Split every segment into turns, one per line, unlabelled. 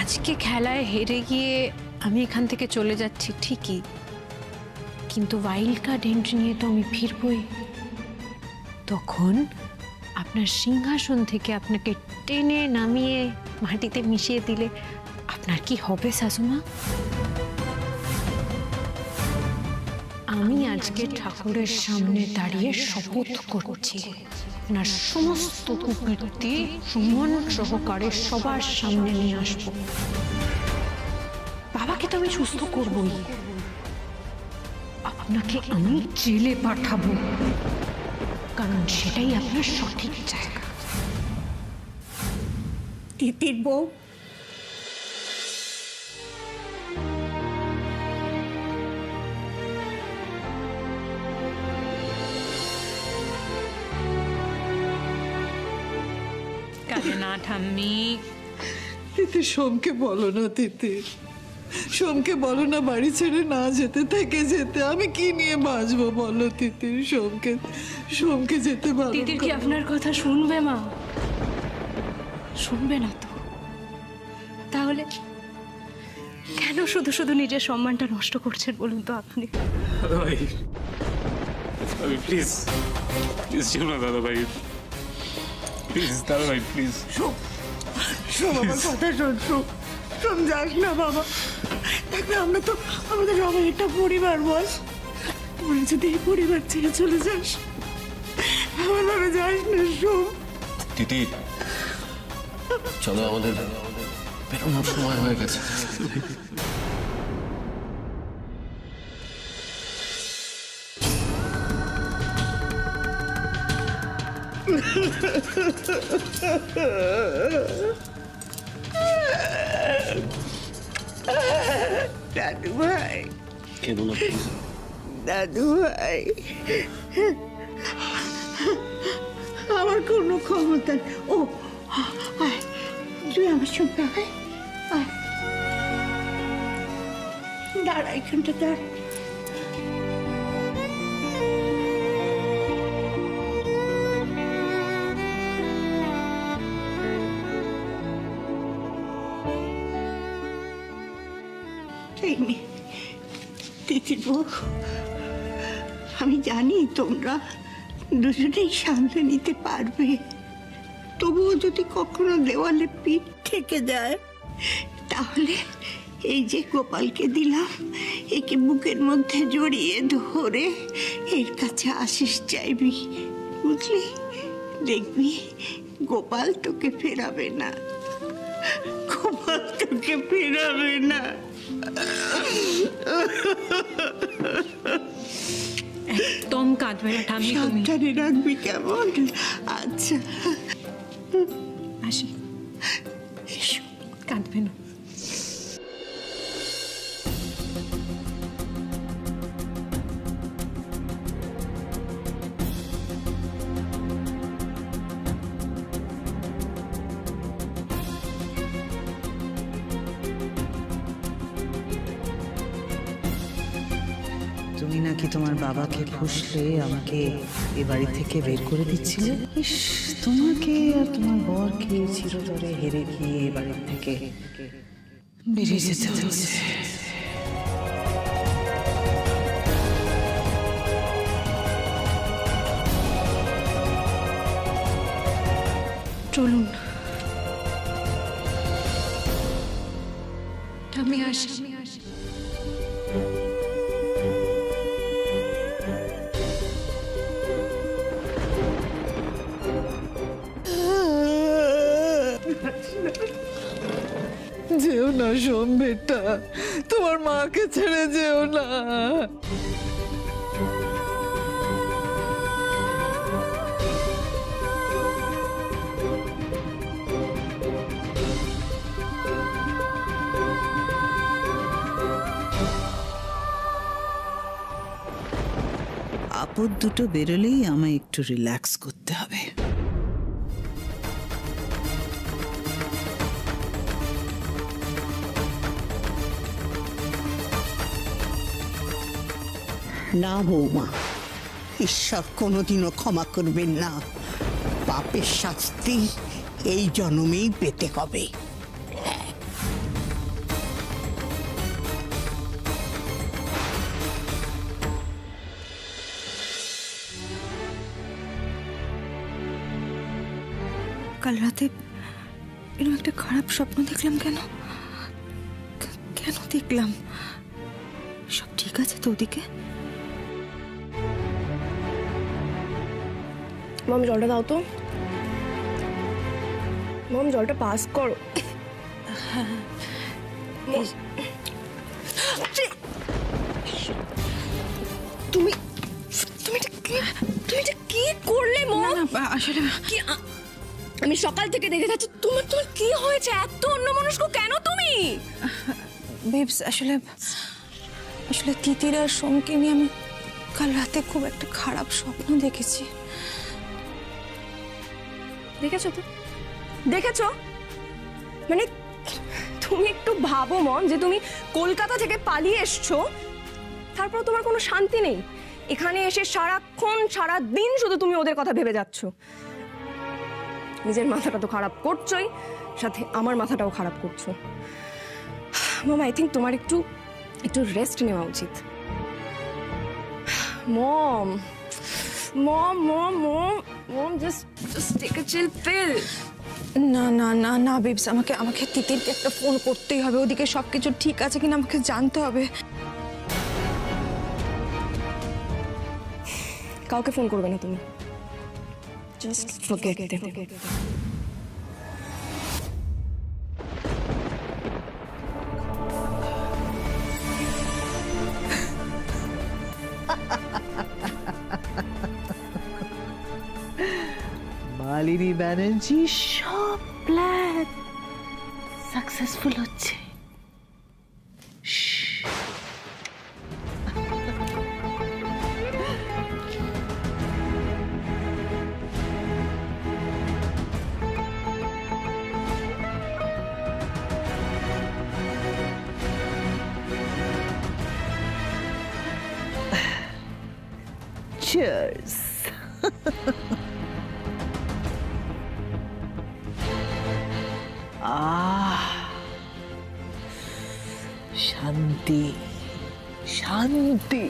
আজকে খেলায় হেরে গিয়ে আমি এখান থেকে চলে যাচ্ছি ঠিকই, কিন্তু ওয়াইল্ড কার্ড এন্ট্রি নিয়ে তো আমি ফিরবই। তখন আপনার সিংহাসন থেকে আপনাকে টেনে নামিয়ে মাটিতে মিশিয়ে দিলে আপনার কি হবে শাশুমা? আমি আজকে ঠাকুরের সামনে দাঁড়িয়ে শপথ করছি, আপনার সমস্ত কুকীর্তি সুমন সহকারে সবার সামনে নিয়ে আসবো। বাবাকে তো আমি সুস্থ করবই, আপনাকে আমি জেলে পাঠাবো, কারণ সেটাই আপনার সঠিক জায়গা।
তিতির বউ,
কাঁদে না ঠাম্মি।
তিতি সোমকে বলো না, তিতি সোমকে বলো না বাড়ি ছেড়ে না যেতে, থেকে যেতে। আমি কি নিয়ে বাঁচবো বলো তিতি? সোমকে যেতে বলো।
তিতির কি আপনার কথা শুনবে মা? শুনবে না তো? তাহলে কেন শুধু শুধু নিজের সম্মানটা নষ্ট করছেন বলুন তো আপনি?
দাদা ভাই, প্লিজ প্লিজ যেও না দাদা ভাই, প্লিজ দাদা ভাই প্লিজ।
সোম আমার কথা শোন, সোম যাস না বাবা। দেখবে আমাদের সবাই একটা পরিবার, বল। তোরা যদি এই পরিবার ছেড়ে চলে যাস, আমার ভাবে যাস না সোম।
তিতি চলো, আমাদের বেরোনোর সময় হয়ে গেছে।
দাদু ভাই,
কেঁদো না প্লিজ।
দাদু ভাই, আমার কোনো ক্ষমতা নেই। ও আয়, তুই আমার সঙ্গে আয়, আয়। দাঁড়া, এখানটা দাঁড়া। তিতির বউ, আমি জানি তোমরা দুজনেই সামলে নিতে পারবে, তবুও যদি কখনো দেওয়ালে পিঠ থেকে যায়, তাহলে এই যে গোপালকে দিলাম, একে বুকের মধ্যে জড়িয়ে ধরে এর কাছে আশিস চাইবি, বুঝলি? দেখবি গোপাল তোকে ফেরাবে না, গোপাল তোকে ফেরাবে না।
একদম কাঁদবে না ঠাম্মি, তুমি
সাবধানে রাখবি, কেমন? আচ্ছা,
আসি,
এসো।
কাঁদবে না।
তুমি নাকি তোমার বাবাকে ফুসলে আমাকে এ বাড়ি থেকে বের করে দিচ্ছিলে। ইস, তোমাকে আর তোমার বরকে চিরতরে হেরে গিয়ে এ বাড়ি থেকে বেরিয়ে যেতে হচ্ছে।
চলুন ঠাম্মি, আসি।
যেও না সোম বেটা, তোমার মাকে ছেড়ে যেও না।
আপদ দুটো বেরোলেই আমায় একটু রিল্যাক্স করতে হবে।
না বৌমা, ঈশ্বর কোনোদিনও ক্ষমা করবেন না। পাপের শাস্তি এই জন্মেই পেতে হবে।
কাল রাতে এরকম একটা খারাপ স্বপ্ন দেখলাম কেন? কেন দেখলাম? সব ঠিক আছে তো ওদিকে?
মম জলটা দাও তো। মম জলটা পাস করো। তুমি তুমি এটা কি করলে মম?
আসলে
আমি সকাল থেকে দেখে যাচ্ছি তোমার কি হয়েছে? এত অন্যমনস্ক কেন তুমি?
বেবস আসলে তিতির আর সোমকে নিয়ে আমি কাল রাতে খুব একটা খারাপ স্বপ্ন দেখেছি।
দেখেছো তো? দেখেছো? মানে তুমি একটু ভাবো মম, যে তুমি কলকাতা থেকে পালিয়ে এসছো, তারপর তোমার কোনো শান্তি নেই। এখানে এসে সারাক্ষণ সারাদিন শুধু তুমি ওদের কথা ভেবে যাচ্ছ। নিজের মাথাটা তো খারাপ করছোই, সাথে আমার মাথাটাও খারাপ করছো। মম, আই থিঙ্ক তোমার একটু রেস্ট নেওয়া উচিত। মম মম মম মম মম জাস্ট টেক আ চিল পিল।
না না না না বেবস, আমাকে তিতিরকে একটা ফোন করতেই হবে। ওদিকে সবকিছু ঠিক আছে কিনা আমাকে জানতে হবে।
কাউকে ফোন করবে না তুমি, just forget them.
Malini Banerjee সব প্ল্যান সাকসেসফুল হচ্ছে। Cheers. শান্তি শান্তি।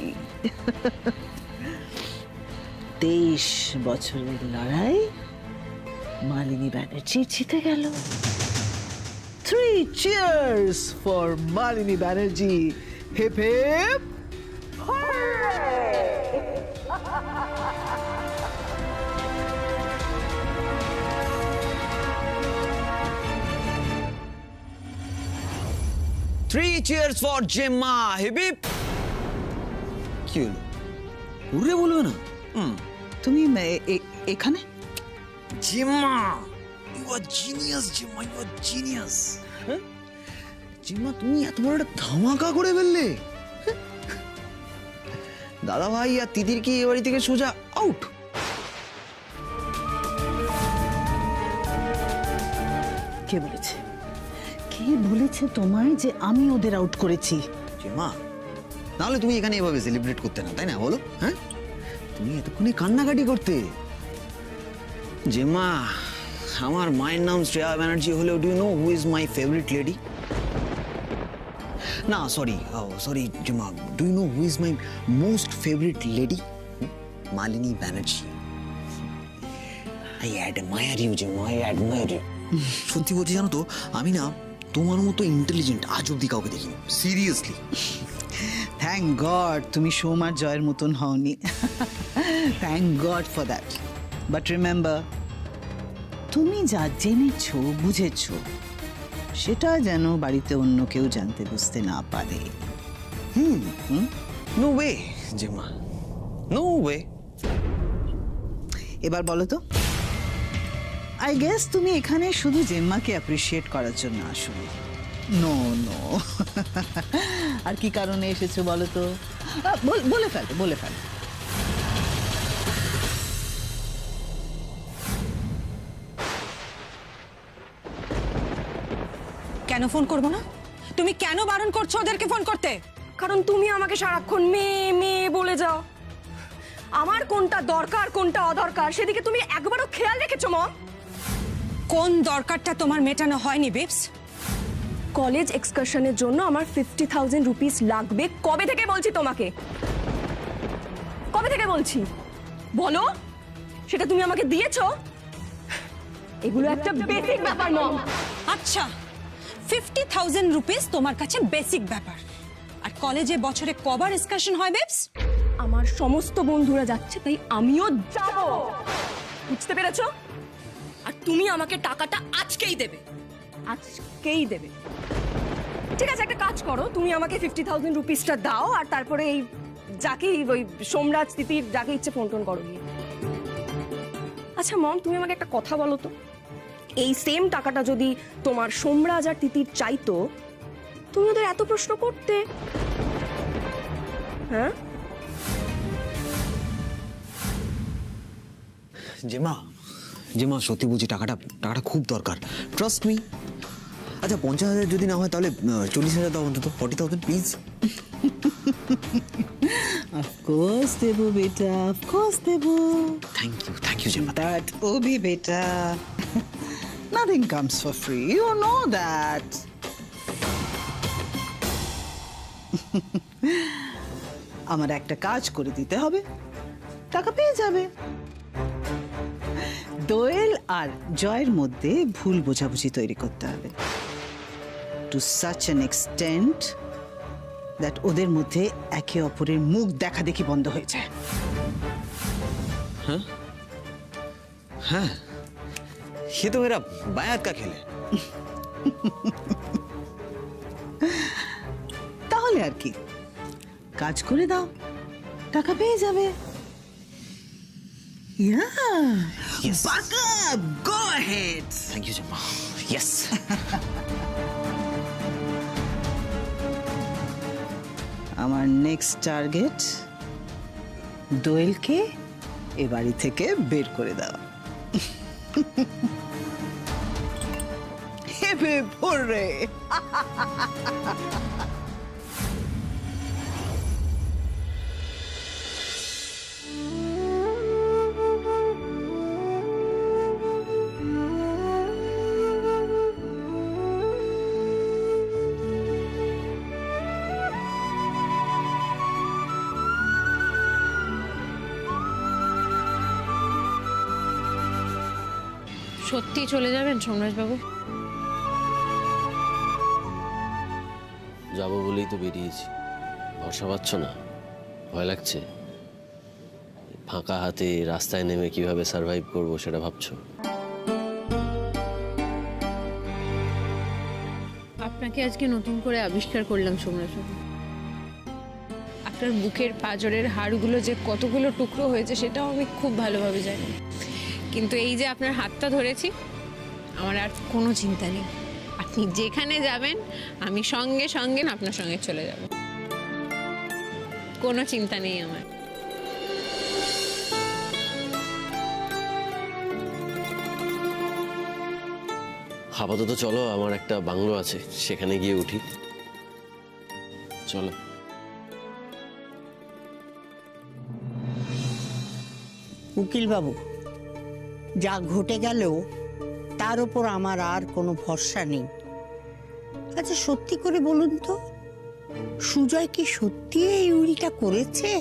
23 বছরের লড়াই মালিনী ব্যানার্জি জিতে গেল। 3 cheers for Malini Banerjee. Hip hip
Three cheers for Gemma. Hip hip. কি হলো? উড়ে বলবে না?
তুমি এখানে?
Gemma, you are genius, Gemma. You are genius. Gemma, তুমি এত বড় একটা ধামাকা করে ফেললে। দাদা ভাই আর তিতির কি এ বাড়ি থেকে সোজা আউট?
কে বলেছে? কে বলেছে তোমায় যে আমি ওদের আউট করেছি?
Gemma, নাহলে তুমি এখানে এভাবে সেলিব্রেট করতে না, তাই না বলো? হ্যাঁ, তুমি এতক্ষণে কান্নাকাটি করতে। Gemma, আমার মায়ের নাম শ্রেয়া ব্যানার্জি হলেও do you know who is my favourite lady? না sorry Gemma, do you know who is my most favourite lady? Malini Banerjee. I admire you Gemma, I admire you. সত্যি বলছি জানো তো, আমি না তোমার মতো ইন্টেলিজেন্ট আজ অব্দি কাউকে দেখিনি, সিরিয়াসলি।
থ্যাংক গড তুমি সোমার জয়ের মতন হওনি। Thank God for that. But remember, তুমি যা জেনেছো বুঝেছো সেটা যেন বাড়িতে অন্য কেউ জানতে বুঝতে না পারে।
No way Gemma, no way.
এবার বলো তো, আই গেস তুমি এখানে শুধু জেম্মাকে অ্যাপ্রিশিয়েট করার জন্য আসোনি। নো নো, আর কি কারণে এসেছো বলো তো? বলে ফেলো।
কেন ফোন করবো না? তুমি কেন বারণ করছো ওদেরকে ফোন করতে?
কারণ তুমি আমাকে সারাক্ষণ মেয়ে মেয়ে বলে যাও। আমার কোনটা দরকার কোনটা অদরকার সেদিকে তুমি একবারও খেয়াল রেখেছো মম?
কোন দরকারটা তোমার মেটানো হয়নি বেবস?
কলেজ এক্সকারশনের জন্য আমার 50,000 রুপিস লাগবে। কবে থেকে বলছি তোমাকে? কবে থেকে বলছি? বলো, সেটা তুমি আমাকে দিয়েছো? এগুলো একটা বেসিক ব্যাপার মম।
আচ্ছা, 50,000 রুপিস তোমার কাছে বেসিক ব্যাপার, আর কলেজে বছরে কবার এক্সকারশন হয় বেবস?
আমার সমস্ত বন্ধুরা যাচ্ছে তাই আমিও যাব, বুঝতে পেরেছো? আর তুমি আমাকে টাকাটা আজকেই দেবে, আজকেই দেবে। ঠিক আছে, একটা কাজ করো, তুমি আমাকে 50,000 রুপিসটা দাও, আর তারপরে এই যাকেই ওই সোমরাজ তিতির যাকে ইচ্ছে ফোন টোন করো গিয়ে। আচ্ছা মম, তুমি আমাকে একটা কথা বলো তো, এই সেম টাকাটা যদি তোমার সোমরাজ আর তিতির চাইতো, তুমি ওদের এত প্রশ্ন করতে? হ্যাঁ
জেমা সত্যি বলছি, টাকাটা খুব দরকার, ট্রাস্ট মি। আচ্ছা 50,000 যদি না হয় তাহলে 40,000 দাও অন্তত, 40,000 প্লিজ।
অফকোর্স দেবো বেটা, অফকোর্স দেবো।
Thank you Gemma.
But Obi beta, nothing comes for free. You know that. আমার একটা কাজ করে দিতে হবে, টাকা পেয়ে যাবে। দোয়েল আর জয়ের মধ্যে ভুল বোঝাবুঝি তৈরি করতে হবে, two such an extent that ওদের মধ্যে একে অপরের মুখ দেখা দেখি বন্ধ হয়ে যায়।
हाँ, ये तो मेरा बायात का खेल है।
তাহলে আর কি, কাজ করে দাও, টাকা পেয়ে যাবে।
Yes.
Buck up, go ahead.
Thank you, Jemma. Yes.
আমার নেক্সট টার্গেট দোয়েলকে এ বাড়ি থেকে বের করে দেওয়া। হেবে ভরে।
সত্যি চলে যাবেন সোমরাজবাবু?
যাবো বলেই তো বেরিয়েছি। ভরসা পাচ্ছ না? ভয় লাগছে? ফাঁকা হাতে রাস্তায় নেমে কিভাবে সার্ভাইভ করবো সেটা ভাবছো?
আপনাকে আজকে নতুন করে আবিষ্কার করলাম সোমরাজবাবু। আপনার বুকের পাঁজরের হাড়গুলো যে কতগুলো টুকরো হয়েছে সেটাও আমি খুব ভালোভাবে জানি, কিন্তু এই যে আপনার হাতটা ধরেছি, আমার আর কোনো চিন্তা নেই। আপনি যেখানে যাবেন আমি সঙ্গে সঙ্গে আপনার সঙ্গে চলে যাব, কোনো চিন্তা নেই আমার।
আপাতত চলো, আমার একটা বাংলো আছে, সেখানে গিয়ে উঠি। চলো।
উকিল বাবু, যা ঘটে গেল তার উপর আমার আর কোনো ভরসা নেই। আচ্ছা সত্যি করে বলুন তো, সুজয় কি সত্যি এই উইলটা করেছে?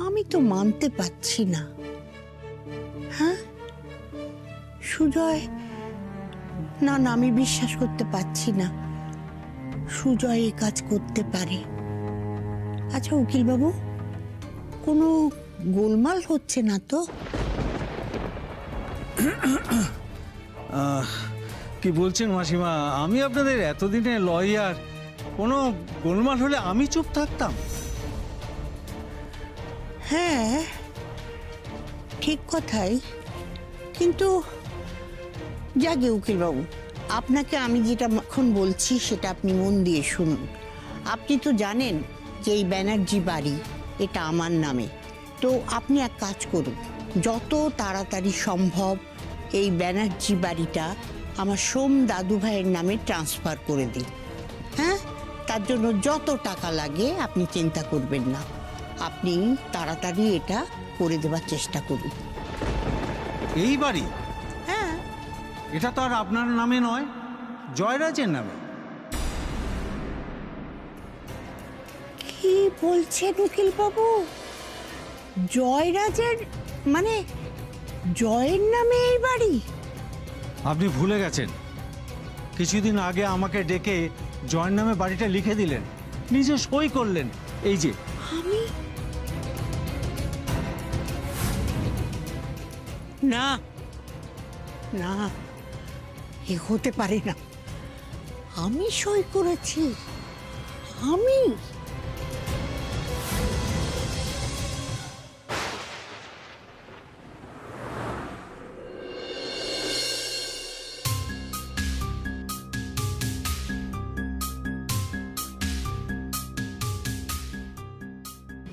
আমি তো মানতে পারছি না। হ্যাঁ সুজয়, না না আমি বিশ্বাস করতে পারছি না সুজয় এই কাজ করতে পারে। আচ্ছা উকিল বাবু, কোনো গোলমাল হচ্ছে না তো?
কি বলছেন মাসিমা? আমি আপনাদের এতদিনের লয়ার, কোনো গোলমাল হলে আমি চুপ থাকতাম?
হ্যাঁ ঠিক কথাই, কিন্তু যাকে উকিল বাবু, আপনাকে আমি যেটা এখন বলছি সেটা আপনি মন দিয়ে শুনুন। আপনি তো জানেন যে এই ব্যানার্জি বাড়ি এটা আমার নামে, তো আপনি এক কাজ করুন, যত তাড়াতাড়ি সম্ভব এই ব্যানার্জি বাড়িটা আমার সোম দাদু ভাইয়ের নামে ট্রান্সফার করে দিন। হ্যাঁ, তার জন্য যত টাকা লাগে আপনি চিন্তা করবেন না, আপনি তাড়াতাড়ি এটা করে দেওয়ার চেষ্টা করুন।
এই বাড়ি?
হ্যাঁ।
এটা তো আর আপনার নামে নয়, জয়রাজের নামে।
কি বলছেন উকিল বাবু? জয়রাজের মানে জয়ের নামে এই বাড়ি?
আপনি ভুলে গেছেন কিছুদিন আগে আমাকে ডেকে জয়ের নামে বাড়িটা লিখে দিলেন, নিজে সই করলেন। এই যে
না না, এ হতে পারে না। আমি সই করেছি, আমি।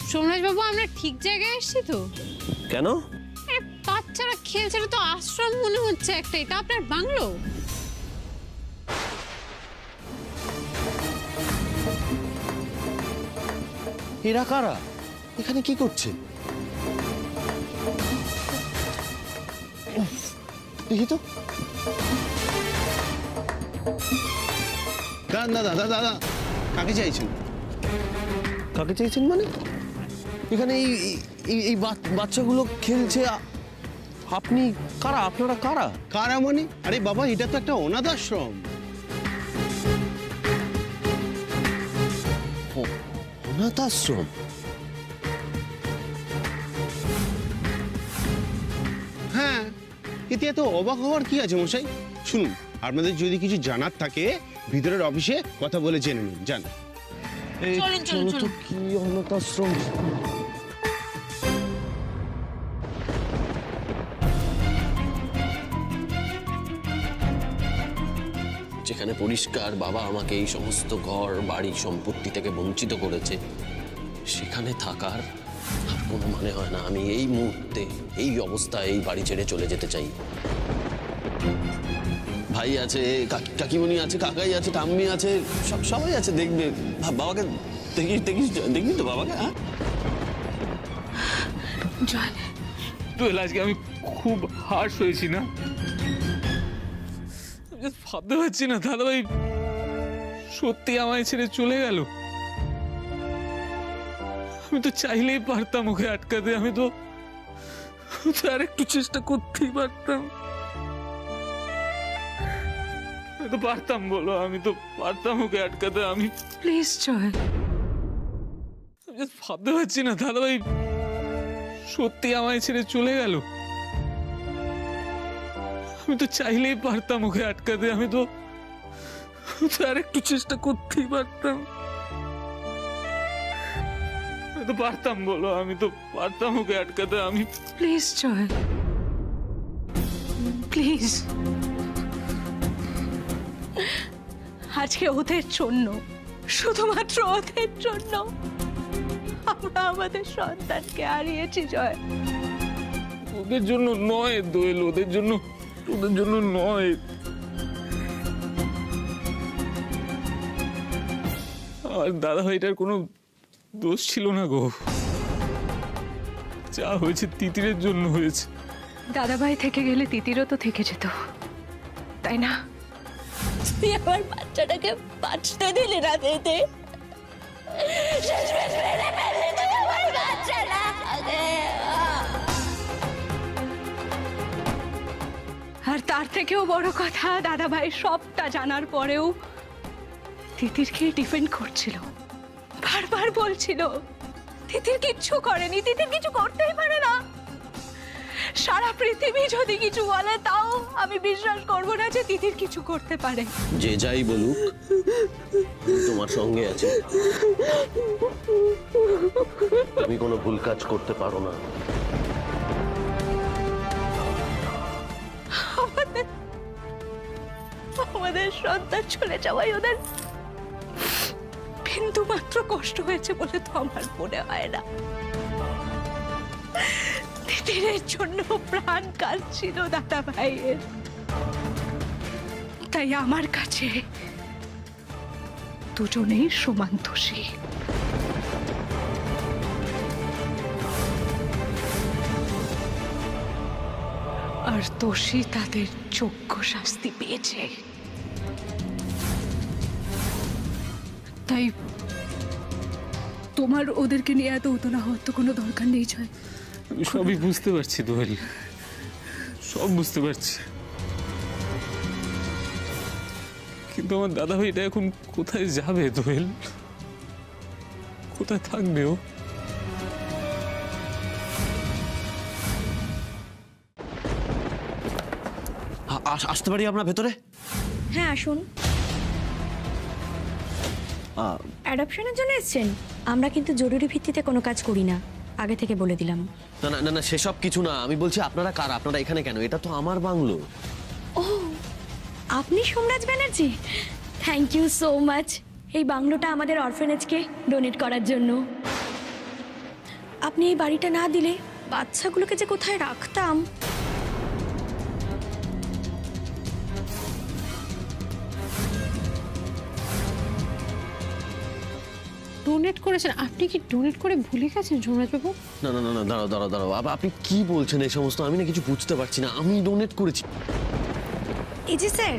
সোমরাজ বাবু, আমরা ঠিক জায়গায় এসেছি তো?
কেন?
বাচ্চারা খেলছে, তো আশ্রম মনে হচ্ছে একটা। এটা আপনার বাংলো?
এরা কারা? এখানে কি করছে? দেখি তো।
দাদা দাদা দাদা, কাকে চাইছেন?
কাকে চাইছেন মানে? এখানে এই বাচ্চাগুলো খেলছে, আপনি কারা? আপনারা কারা?
কারা মানে? আরে বাবা, এটা তো একটা অনাথ আশ্রম।
অনাথ আশ্রম?
হ্যাঁ, এতে এত অবাক হওয়ার কি আছে মশাই? শুনুন, আপনাদের যদি কিছু জানার থাকে ভিতরের অফিসে কথা বলে জেনে নিন। যান।
চলো তো, কি অনাথ আশ্রম। যেখানে পরিষ্কার বাবা আমাকে এই সমস্ত ঘর বাড়ি সম্পত্তি থেকে বঞ্চিত করেছে, সেখানে থাকার আর কোনো মানে হয় না। আমি এই মুহূর্তে এই অবস্থায় এই বাড়ি ছেড়ে চলে যেতে চাই। ভাই আছে, কাকিমণি আছে, কাকাই আছে, ঠাম্মি আছে, সবাই আছে, দেখবে। বাবাকে দেখবি তো বাবাকে? হ্যাঁ,
দোয়েল, আজকে আমি খুব হার্শ হয়েছি না? ভাবতে পারছি না দাদাভাই সত্যি আমায় ছেড়ে চলে গেল। আমি তো চাইলেই পারতাম ওকে আটকাতে। আমি তো আর একটু চেষ্টা করতেই পারতাম। আমি তো পারতাম, বলো, আমি তো পারতাম ওকে আটকাতে। আমি
প্লিজ জয়,
ভাবতে পারছি না দাদাভাই সত্যি আমায় ছেড়ে চলে গেল। আমি তো চাইলেই পারতাম ওকে আটকাতে। আমি তো আর একটু চেষ্টা করতেই পারতাম। আমি তো পারতাম, বলো, আমি তো পারতাম ওকে আটকাতে। আমি
প্লিজ জয়, প্লিজ। আজকে ওদের জন্য, শুধুমাত্র ওদের জন্য আমরা আমাদের সন্তানকে হারিয়েছি জয়।
ওদের জন্য নয় দোয়েল, ওদের জন্য নয়। আর দাদা ভাইটার কোনো দোষ ছিল না গো। যা হয়েছে তিতিরের জন্য হয়েছে।
দাদাভাই থেকে গেলে তিতিরও তো থেকে যেত, তাই না?
তুই আমার বাচ্চাটাকে বাঁচতে দিলি না দিতে।
আর তার থেকেও বড় কথা, দাদাভাই সবটা জানার পরেও তিতিরকে ডিফেন্ড করছিল, বারবার বলছিল তিতির কিচ্ছু করেনি, তিতির কিছু করতেই পারে না। সারা পৃথিবী যদি কিছু বলে তাও আমি বিশ্বাস করব না যে তিতির কিছু করতে পারে।
যে যাই বলুক, তোমার সঙ্গে আছি। তুমি কোনো ভুল কাজ করতে পারো না।
আমাদের সন্তান চলে যাওয়ায় ওদের বিন্দু মাত্র কষ্ট হয়েছে বলে তো আমার মনে হয় না। তিতিরের জন্য প্রাণ কাঁদছিল দাদা ভাইয়ের। তাই আমার কাছে দুজনেই সমান দোষী। আর দোষী তাদের যোগ্য শাস্তি পেয়েছে। তাই তোমার ওদেরকে নিয়ে এত উতলা হওয়ার তো কোনো দরকার নেই জয়।
আমি সবই বুঝতে পারছি দোয়েল, সব বুঝতে পারছি। কিন্তু আমার দাদা ভাইটা এখন কোথায় যাবে দোয়েল? কোথায় থাকবে ও?
আসতে পারি আপনার ভেতরে?
হ্যাঁ আসুন। অ্যাডপশনের জন্য এসেছেন? আমরা কিন্তু জরুরি ভিত্তিতে কোনো কাজ করি না, আগে থেকে বলে দিলাম।
না না না না, সেসব কিছু না। আমি বলছি আপনারা কার? আপনারা এখানে কেন? এটা তো আমার বাংলো।
ও, আপনি Somraj Banerjee? Thank you so much এই বাংলোটা আমাদের অরফেনেজকে ডোনেট করার জন্য। আপনি এই বাড়িটা না দিলে বাচ্চাগুলোকে যে কোথায় রাখতাম।
ডোনেট করেছেন? আপনি কি ডোনেট করে ভুলে গেছেন যমরাজবাবু?
না না না না, দাঁড়াও দাঁড়াও দাঁড়াও। আপনি কি বলছেন এই সমস্ত? আমি না কিছু বুঝতে পারছি না। আমি ডোনেট করেছি?
এই যে স্যার,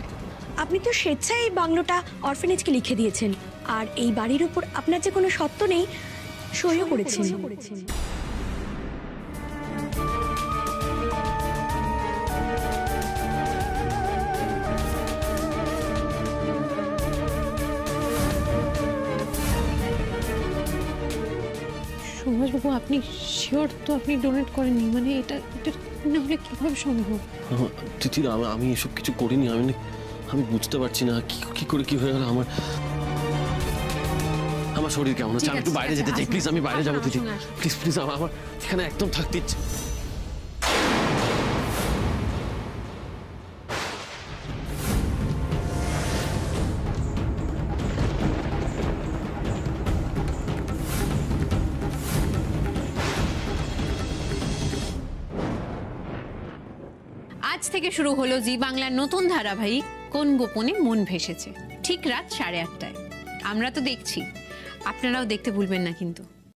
আপনি তো স্বেচ্ছায় এই বাংলোটা অরফেনেজকে লিখে দিয়েছেন, আর এই বাড়ির উপর আপনার যে কোনো সত্ত্ব নেই, সইও করেছেন।
যমরাজবাবু আপনি শিওর তো আপনি ডোনেট করেননি? মানে এটা এটা না হলে কিভাবে সম্ভব?
তিথিরা, আমি এসব কিছু করিনি। আমি বুঝতে পারছি না কি করে কি হয়ে গেল। আমার শরীর কেমন হচ্ছে, আমি একটু বাইরে যেতে চাই। প্লিজ, আমি বাইরে যাবো তিথি। প্লিজ প্লিজ, আমার এখানে একদম থাকতে ইচ্ছে।
আজ থেকে শুরু হলো জি বাংলার নতুন ধারাবাহিক কোন গোপনে মন ভেসেছে, ঠিক রাত 8:30টায়। আমরা তো দেখছি, আপনারাও দেখতে ভুলবেন না কিন্তু।